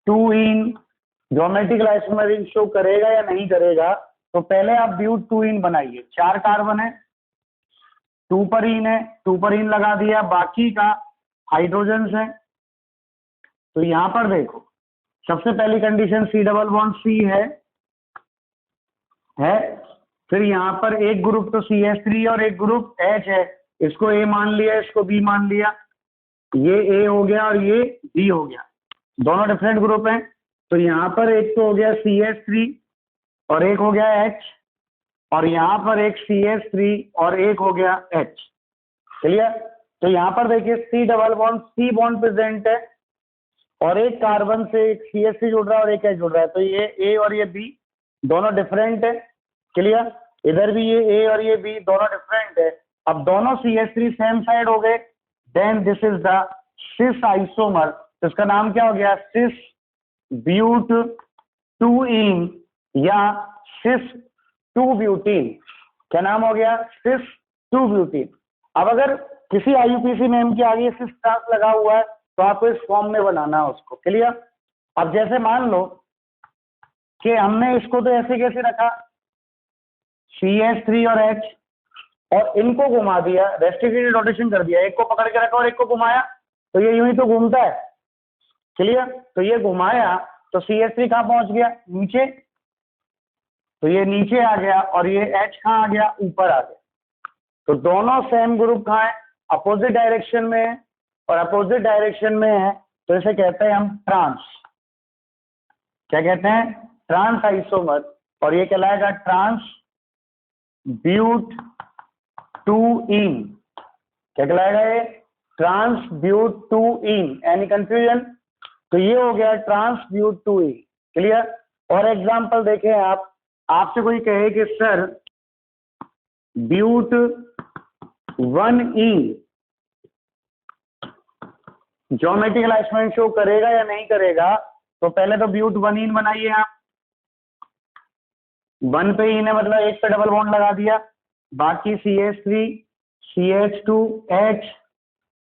2इन ज्योमेट्रिकल आइसोमर शो करेगा या नहीं करेगा, तो पहले आप ब्यूट 2इन बनाइए। 4 कार्बन है, 2 पर इन है, 2 पर इन लगा दिया, बाकी का हाइड्रोजन है। तो यहां पर देखो सबसे पहली condition C double bond C है। फिर यहाँ पर एक ग्रुप तो CH3 और एक ग्रुप H है, इसको A मान लिया, इसको B मान लिया, ये A हो गया और ये B हो गया, दोनों डिफरेंट ग्रुप हैं। तो यहाँ पर एक तो हो गया CH3 और एक हो गया H, और यहाँ पर एक CH3 और एक हो गया H। क्लियर? तो यहाँ पर देखिए C double bond C bond present है और एक कार्बन से एक CH3 जुड़ रहा है और एक H जुड़ रहा है, तो ये A और ये B दोनों डिफरेंट है। क्लियर? इधर भी ये A और ये B दोनों डिफरेंट है। अब दोनों CH3 सेम साइड हो गए, then this is the cis isomer. तो इसका नाम क्या हो गया? सिस ब्यूट 2इन या सिस 2 ब्यूटीन। क्या नाम हो गया? सिस 2 ब्यूटीन। अब अगर किसी IUPAC नेम के आगे सिस ट्रांस लगा हुआ है तो आपको इस फॉर्म में बनाना है उसको। क्लियर? अब जैसे मान लो कि हमने इसको तो ऐसे कैसे रखा, CH3 और H, और इनको घुमा दिया, रेस्ट्रिक्टेड रोटेशन कर दिया, एक को पकड़ के रखा और एक को घुमाया, तो ये यूं ही तो घूमता है। क्लियर? तो ये घुमाया तो CH3 कहाँ पहुंच गया? नीचे, तो ये नीचे आ गया, और ये H कहाँ आ गया? ऊपर आ गया। तो दोनों सेम ग्रुप कहाँ है? अपोजिट डायरेक्शन में है, और अपोजिट डायरेक्शन में है तो इसे कहते हैं हम ट्रांस। क्या कहते हैं? Trans isomer. और ये कहलाएगा ट्रांस ब्यूट 2इन। क्या कहलाएगा ये? ट्रांस ब्यूट 2इन। Any confusion? तो ये हो गया ट्रांस ब्यूट 2इन। क्लियर? और एग्जांपल देखें आप, आपसे कोई कहे कि सर ब्यूट 1ईन ज्योमेट्रिकल आइसोमेरिज्म शो करेगा या नहीं करेगा? तो पहले तो ब्यूट 1ईन बनाइए आप। 1 पे ईन है मतलब एक पे डबल बॉन्ड लगा दिया, बाकी CH3 CH2H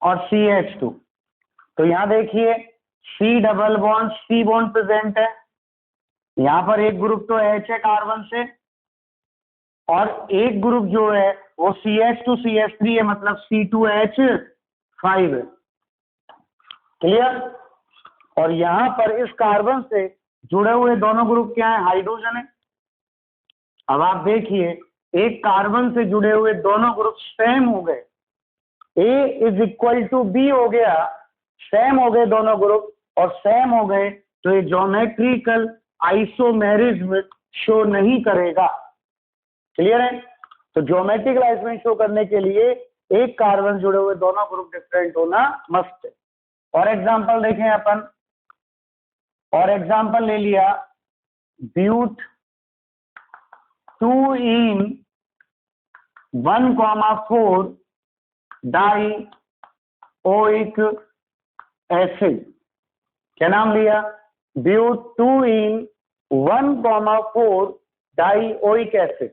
और CH2। तो यहां देखिए C double bond C bond present है, यहां पर एक ग्रुप तो H है कार्बन से, और एक ग्रुप जो है वो CH2 CH3 है मतलब C2H5 है। क्लियर? और यहां पर इस कार्बन से जुड़े हुए दोनों ग्रुप क्या है? हाइड्रोजन है। अब आप देखिए एक कार्बन से जुड़े हुए दोनों ग्रुप सेम हो गए, A is equal to B हो गया, सेम हो गए दोनों ग्रुप और सेम हो गए, तो ये ज्योमेट्रिकल आइसोमेरिज्म शो नहीं करेगा। क्लियर है? तो ज्योमेट्रिकल आइसोमेरिज्म शो करने के लिए एक कार्बन जुड़े हुए दोनों ग्रुप डिफरेंट होना मस्ट है। और एग्जांपल देखें अपन, और एग्जांपल ले लिया ब्यूट 2ईन 1,4 डाई ओइक एसिड। क्या नाम लिया? ब्यूट 2ईन 1,4 डाई ओइक एसिड।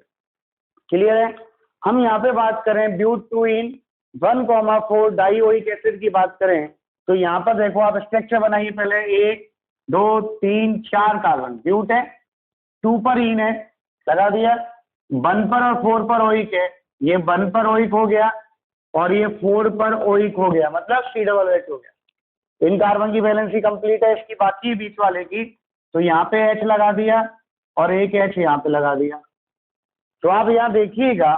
क्लियर है? हम यहाँ पे बात करें ब्यूट 2ईन 1,4 डाई ओइक एसिड की बात करें तो यहाँ पर देखो आप स्ट्रक्चर बनाइए पहले, 1 2 3 4 कार्बन, ब्यूट है, 2 पर ईन है लगा दिया, 1 पर और 4 पर ओइक है, ये 1 पर ओइक हो गया और ये 4 पर ओइक हो गया मतलब C+H हो गया। इन कार्बन की वैलेंसी कंप्लीट है, इसकी बाकी बीच वाले की, तो यहाँ पे H लगा दिया और एक H यहाँ पे लगा दिया। तो आप यहाँ देखिएगा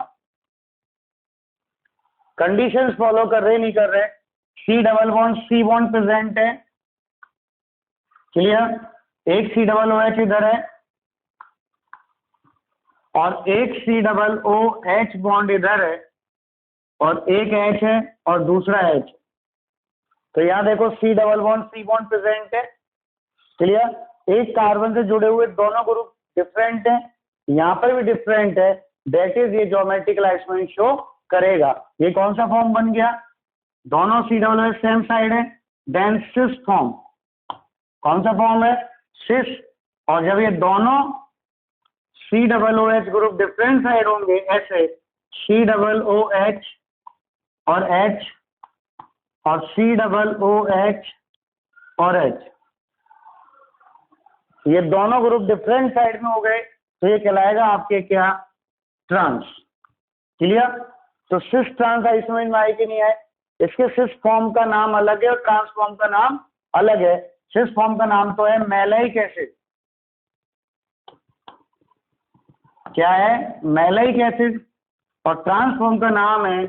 कंडीशंस फॉलो कर रहे नहीं कर रहे? C double bond C bond present है। क्लियर? एक COOH इधर है और एक COOH बॉन्ड इधर है और एक H है और दूसरा H। तो यहां देखो C double bond C bond present है। क्लियर? एक कार्बन से जुड़े हुए दोनों ग्रुप डिफरेंट है, यहां पर भी डिफरेंट है, दैट इज ये ज्योमेट्रिकल आइसोमेरिज्म शो करेगा। ये कौन सा फॉर्म बन गया? दोनों COOH सेम साइड है, देन सिस फॉर्म। कौन सा फॉर्म है? सिस। और जब ये दोनों COOH ग्रुप डिफरेंट साइड होंगे ऐसे, COOH और H और COOH और H, ये दोनों ग्रुप डिफरेंट साइड में हो गए तो ये कहलाएगा आपके क्या? ट्रांस। क्लियर? तो सिस ट्रांस आइसोमेरिज्म में आए कि नहीं आए? इसके सिस फॉर्म का नाम अलग है और ट्रांस फॉर्म का नाम अलग है। सिस फॉर्म का नाम तो है मैलाइक एसिड। क्या है? मैलाइक एसिड। और ट्रांस फॉर्म का नाम है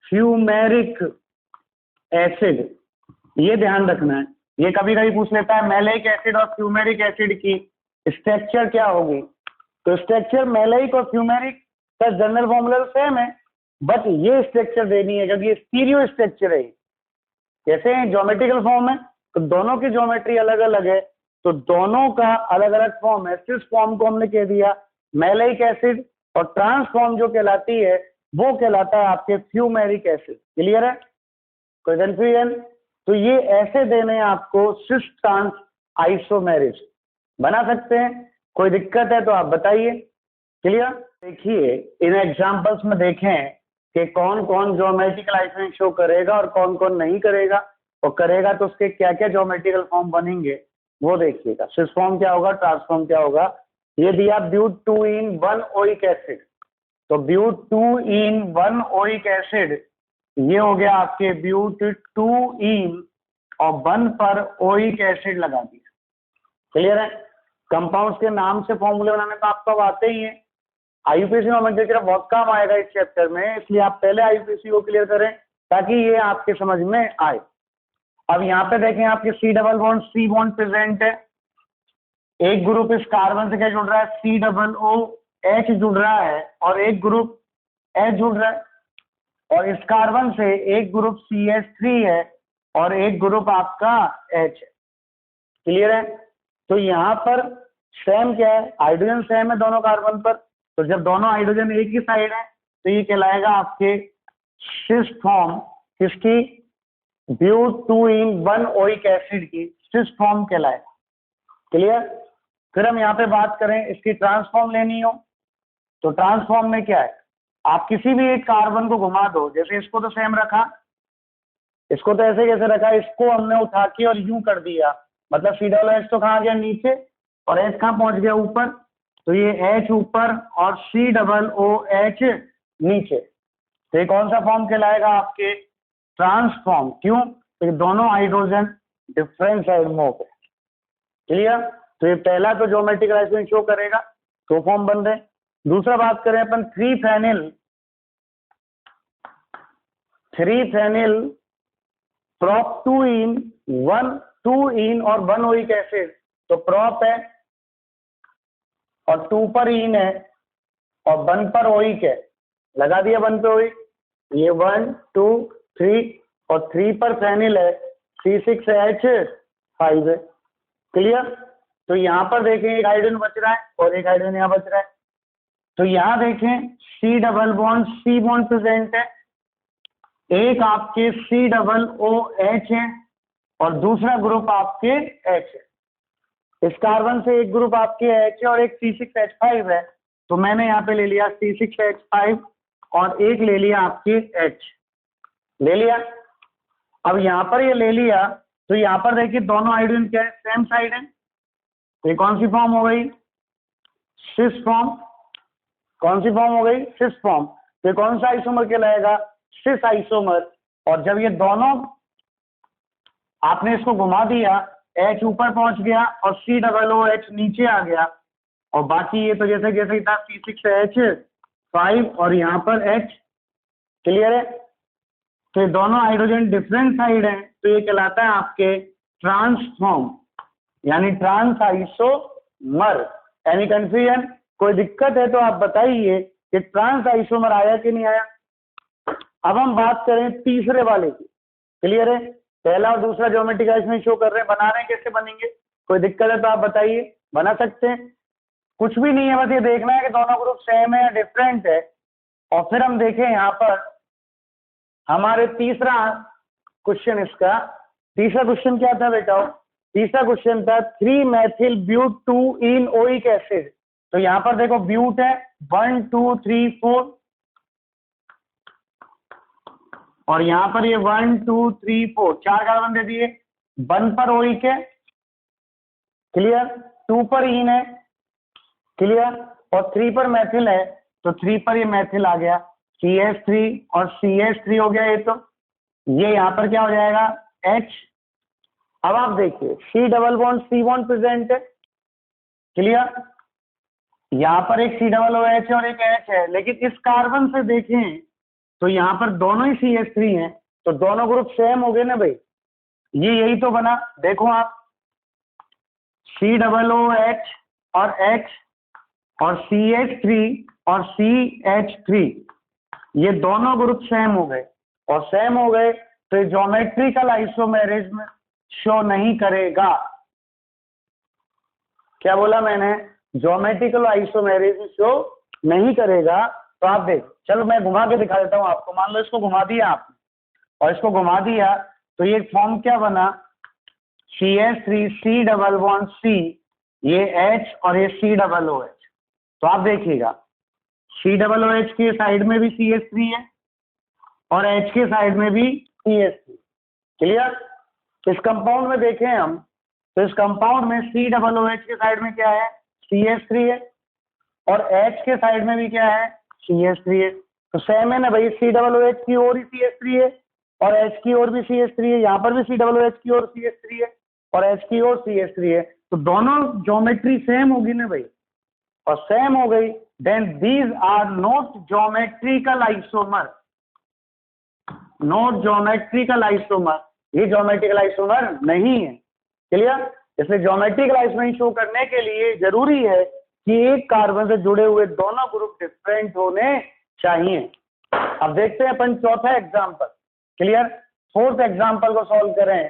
फ्यूमेरिक एसिड। ये ध्यान रखना है, ये कभी कभी पूछ लेता है मैलाइक एसिड और फ्यूमेरिक एसिड की स्ट्रक्चर क्या होगी। तो स्ट्रक्चर मैलाइक और फ्यूमेरिक का जनरल फॉर्मूला सेम है, बट ये स्ट्रक्चर देनी है क्योंकि ये स्टीरियो स्ट्रक्चर है। जैसे ज्योमेट्रिकल फॉर्म है तो दोनों की ज्योमेट्री अलग अलग है, तो दोनों का अलग अलग फॉर्म है। सिस फॉर्म को हमने कह दिया मैलाइक एसिड और ट्रांस फॉर्म जो कहलाती है वो कहलाता है आपके फ्यूमेरिक एसिड। क्लियर है? कोई कंफ्यूजन? तो ये ऐसे देने आपको सिस ट्रांस आइसोमेरिज्म बना सकते हैं। कोई दिक्कत है तो आप बताइए। क्लियर? देखिए इन एग्जांपल्स में देखें कि कौन कौन ज्योमेट्रिकल आइसोमेरिज्म शो करेगा और कौन कौन नहीं करेगा, और करेगा तो उसके क्या क्या ज्योमेट्रिकल फॉर्म बनेंगे वो देखिएगा। सिस फॉर्म क्या होगा, ट्रांसफॉर्म क्या होगा। ये दिया ब्यूट 2ईन 1 ओइक एसिड, तो ब्यूट 2ईन 1 ओइक एसिड ये हो गया आपके ब्यूट 2ईन और 1 पर ओइक एसिड लगा दिया। क्लियर है? कंपाउंड्स के नाम से फॉर्मूले बनाने तो आपको आते ही है। आईयूपीएसी नोमेनक्लेचर बहुत काम आएगा इस चैप्टर में, इसलिए आप पहले आईयूपीएसी को क्लियर करें ताकि ये आपके समझ में आए। अब यहाँ पे देखें आपके C double bond C bond present है, एक ग्रुप इस कार्बन से क्या जुड़ रहा है? COOH जुड़ रहा है और एक ग्रुप H जुड़ रहा है, और इस कार्बन से एक ग्रुप CH3 है और एक ग्रुप आपका H है। क्लियर है? तो यहाँ पर सेम क्या है? हाइड्रोजन सेम है दोनों कार्बन पर, तो जब दोनों हाइड्रोजन एक ही साइड है तो ये कहलाएगा आपके सिस फॉर्म किसकी, ब्यूट 2-in-1 ओइक एसिड की सिस फॉर्म कहलाएगा। क्लियर। फिर हम यहाँ पे बात करें इसकी ट्रांसफॉर्म लेनी हो तो ट्रांसफॉर्म में क्या है, आप किसी भी एक कार्बन को घुमा दो, जैसे इसको तो सेम रखा, इसको तो ऐसे कैसे रखा, इसको हमने उठा के और यूं कर दिया, मतलब COOH तो कहाँ गया नीचे और H कहाँ पहुंच गया ऊपर, तो ये H ऊपर और COOH नीचे, तो ये कौन सा फॉर्म कहलाएगा आपके ट्रांसफॉर्म। क्यों, तो ये दोनों हाइड्रोजन डिफरेंट साइड में हो गए। क्लियर। तो ये पहला तो ज्योमेट्रिकल आइसोमेर शो करेगा, दो फॉर्म बन रहे। दूसरा बात करें अपन 3-फेनिल प्रॉप 2-in और 1 ओइक एसिड, तो प्रॉप है और 2 पर इन है और 1 पर ओइक है, लगा दिया 1 पे ओइक, ये 1 2 3 और 3 पर फेनिल है, C6H5 है। क्लियर। तो यहाँ पर देखें एक हाइड्रोजन बच रहा है और एक हाइड्रोजन यहाँ बच रहा है, तो यहाँ देखें C double bond C bond present है, एक आपके COOH है और दूसरा ग्रुप आपके H है। इस कार्बन से एक ग्रुप आपके H है और एक C6H5 है, तो मैंने यहाँ पे ले लिया C6H5 और एक ले लिया आपके H ले लिया। अब यहाँ पर ये ले लिया तो यहाँ पर देखिए दोनों हाइड्रोजन क्या है, सेम साइड है, तो ये कौन सी फॉर्म हो गई, सिस फॉर्म। कौन सी फॉर्म हो गई, सिस फॉर्म। तो ये कौन सा आइसोमर कहलाएगा, सिस आइसोमर। और जब ये दोनों आपने इसको घुमा दिया, H ऊपर पहुंच गया और COOH नीचे आ गया और बाकी ये तो जैसे जैसे ही था C6H5 और यहाँ पर H। क्लियर है। तो ये दोनों हाइड्रोजन डिफरेंट साइड हैं, तो ये कहलाता है आपके ट्रांसफॉर्म यानी ट्रांस आइसोमर। एनी कंफ्यूजन, कोई दिक्कत है तो आप बताइए कि ट्रांस आइसोमर आया कि नहीं आया। अब हम बात करें तीसरे वाले की। क्लियर है। पहला और दूसरा ज्योमेट्रिक आइसोमर शो कर रहे हैं, बना रहे हैं, कैसे बनेंगे, कोई दिक्कत है तो आप बताइए, बना सकते हैं, कुछ भी नहीं है, बस ये देखना है कि दोनों ग्रुप सेम है या डिफरेंट है। और फिर हम देखें यहाँ पर हमारे तीसरा क्वेश्चन, इसका तीसरा क्वेश्चन क्या था बेटा, तीसरा क्वेश्चन था 3-मेथिल ब्यूट 2-in ओइक एसिड। तो यहाँ पर देखो ब्यूट है 1 2 3 4 और यहाँ पर ये 1 2 3 4 4 कार्बन दे दिए, 1 पर ओइक है, क्लियर, 2 पर इन है, क्लियर, और 3 पर मेथिल है, तो 3 पर ये मेथिल आ गया, CH3 और CH3 हो गया। ये यहाँ पर क्या हो जाएगा, H। अब आप देखिए C double bond C bond present है, क्लियर, यहाँ पर एक COOH और एक H है, लेकिन इस कार्बन से देखें तो यहाँ पर दोनों ही CH3 हैं, तो दोनों ग्रुप सेम हो गए ना भाई, ये यही तो बना। देखो आप COOH और H और CH3 और CH3 ये दोनों ग्रुप सेम हो गए, और सेम हो गए तो ज्योमेट्रिकल आइसोमेरिज्म शो नहीं करेगा। क्या बोला मैंने, ज्योमेट्रिकल आइसोमेरिज्म शो नहीं करेगा। तो आप देख, चलो मैं घुमा के दिखा देता हूं आपको। मान लो इसको घुमा दिया आपने और इसको घुमा दिया, तो ये फॉर्म क्या बना, CH3 C double bond C, ये H और ये COOH। तो आप देखिएगा COOH के साइड में भी CH3 है और H के साइड में भी CH3। क्लियर। इस कंपाउंड में देखें हम, तो इस कंपाउंड में COOH के साइड में क्या है, CH3 है, और H के साइड में भी क्या है, CH3 है। तो सेम है ना भाई, COOH की ओर ही CH3 है और H की ओर भी CH3 है, यहाँ पर भी COOH की ओर CH3 है और H की ओर CH3 है, तो दोनों ज्योमेट्री सेम होगी ना भाई, और सेम हो गई, then these are not geometrical isomer, not geometrical isomer, ये ज्योमेट्रिकल आइसोमर नहीं है। क्लियर। इसलिए ज्योमेट्रिकल आइसोमर शो करने के लिए जरूरी है कि एक कार्बन से जुड़े हुए दोनों ग्रुप डिफरेंट होने चाहिए। अब देखते हैं अपन चौथा एग्जांपल। क्लियर। फोर्थ एग्जांपल को सॉल्व करें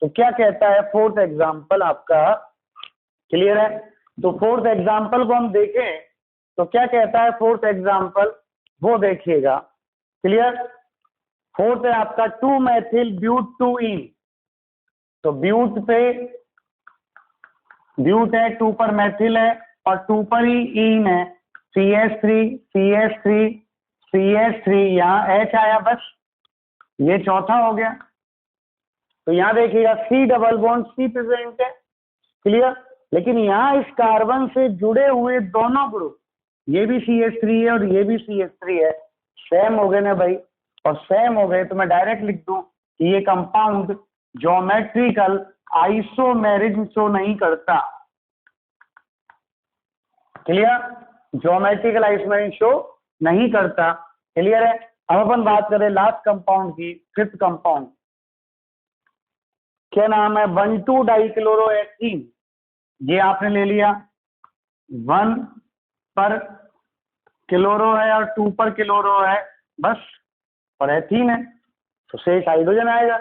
तो क्या कहता है फोर्थ एग्जांपल आपका, क्लियर है। तो फोर्थ एग्जांपल को हम देखें तो क्या कहता है फोर्थ एग्जांपल, वो देखिएगा। क्लियर। फोर्थ है आपका 2 मेथिल ब्यूट 2 ईन। तो ब्यूट पे ब्यूट है, 2 पर मेथिल है और 2 पर ही ईन है, CH3 CH3 CH3, यहाँ H आया, बस ये चौथा हो गया। तो यहाँ देखिएगा C double bond C present है। क्लियर। लेकिन यहाँ इस कार्बन से जुड़े हुए दोनों ग्रुप, ये भी CH3 है और ये भी CH3 है, सेम हो गए ना भाई। और सेम हो गए तो मैं डायरेक्ट लिख दूं कि ये कंपाउंड ज्योमेट्रिकल आइसोमेरिज्म शो नहीं करता। क्लियर। ज्योमेट्रिकल आइसोमेरिज्म शो नहीं करता। क्लियर है। अब अपन बात करें लास्ट कंपाउंड की, फिफ्थ कंपाउंड। क्या नाम है? 1,2 डाइक्लोरोएथीन। ये आपने ले लिया, 1 पर क्लोरो है और 2 पर क्लोरो है, बस, और एथीन है तो शेष हाइड्रोजन आएगा।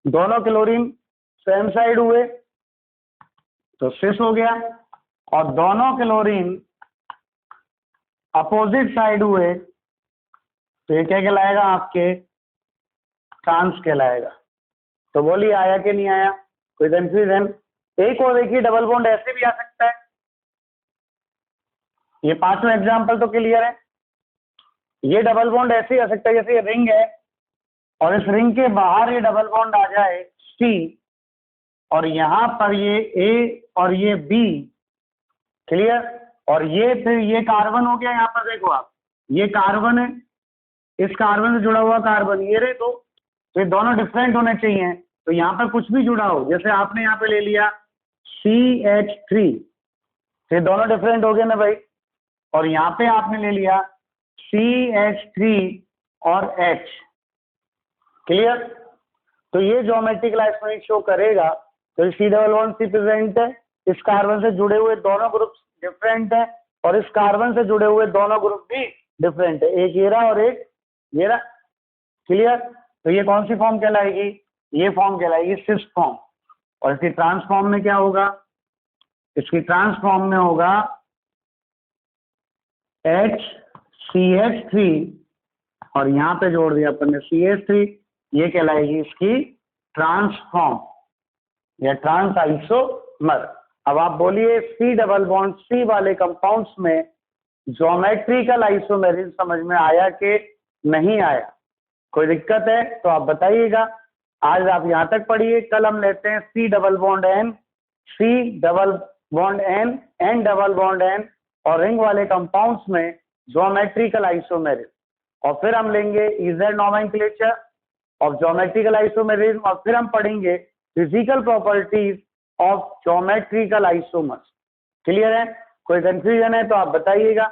दोनों क्लोरीन सेम साइड हुए तो सिस हो गया, और दोनों क्लोरीन अपोजिट साइड हुए तो ये क्या कहलाएगा? आपके ट्रांस कहलाएगा। तो बोलिए आया कि नहीं आया? कोई कंफ्यूजन? एक और देखिए, डबल बॉन्ड ऐसे भी आ सकता है। ये पांचों एग्जाम्पल तो क्लियर है। ये डबल बॉन्ड ऐसे ही आ सकता है, जैसे ये रिंग है और इस रिंग के बाहर ये डबल बॉन्ड आ जाए C, और यहाँ पर ये A और ये B। क्लियर। और ये फिर ये कार्बन हो गया, यहाँ पर देखो आप, ये कार्बन है, इस कार्बन से जुड़ा हुआ कार्बन ये रहे दो, तो ये दोनों डिफरेंट होने चाहिए। तो यहाँ पर कुछ भी जुड़ा हो, जैसे आपने यहाँ पे ले लिया CH3, ये दोनों डिफरेंट हो गए ना भाई। और यहाँ पे आपने ले लिया CH3 और H। क्लियर। तो ये ज्योमेट्रिकल आइसोमेरिज्म शो करेगा। तो C double bond C present है, इस कार्बन से जुड़े हुए दोनों ग्रुप डिफरेंट है, और इस कार्बन से जुड़े हुए दोनों ग्रुप भी डिफरेंट है, एक ये रहा और एक ये रहा। क्लियर। तो ये कौन सी फॉर्म कहलाएगी? ये फॉर्म कहलाएगी सिस फॉर्म। और इसकी ट्रांसफॉर्म में क्या होगा? इसकी ट्रांसफॉर्म में होगा HCH3 और यहाँ पे जोड़ दिया अपन ने CH3, ये कहलाएगी इसकी ट्रांसफॉर्म या ट्रांस आइसोमर। अब आप बोलिए C डबल बॉन्ड C वाले कंपाउंड्स में ज्योमेट्रिकल आइसोमेरिज्म समझ में आया कि नहीं आया? कोई दिक्कत है तो आप बताइएगा। आज आप यहाँ तक पढ़िए, कल हम लेते हैं C double bond N, C double bond N, N double bond N और रिंग वाले कंपाउंड्स में ज्योमेट्रिकल आइसोमेरिज्म, और फिर हम लेंगे EZ nomenclature of geometrical isomerism, और फिर हम पढ़ेंगे physical properties of geometrical isomers. Clear है? कोई कंफ्यूजन है तो आप बताइएगा।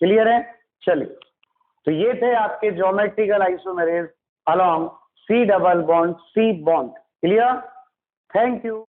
क्लियर है? चलिए, तो ये थे आपके geometrical isomerism along C double bond C bond. Clear? Thank you.